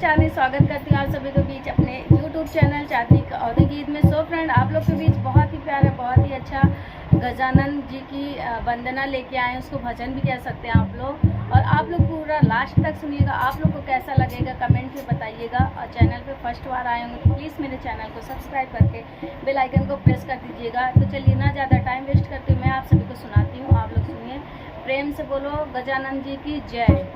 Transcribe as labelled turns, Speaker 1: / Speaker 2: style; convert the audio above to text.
Speaker 1: चांदनी स्वागत करती हूँ आप सभी के बीच अपने YouTube चैनल चांदनी औदे गीत में। सो फ्रेंड, आप लोग के बीच बहुत ही प्यारा, बहुत ही अच्छा गजानन जी की वंदना लेके आए हैं। उसको भजन भी कह सकते हैं आप लोग। और आप लोग पूरा लास्ट तक सुनिएगा, आप लोग को कैसा लगेगा कमेंट में बताइएगा। और चैनल पे फर्स्ट बार आए होंगे तो प्लीज़ मेरे चैनल को सब्सक्राइब करके बेल आइकन को प्रेस कर दीजिएगा। तो चलिए ना ज़्यादा टाइम वेस्ट करते मैं आप सभी को सुनाती हूँ, आप लोग सुनिए। प्रेम से बोलो गजानन जी की जय।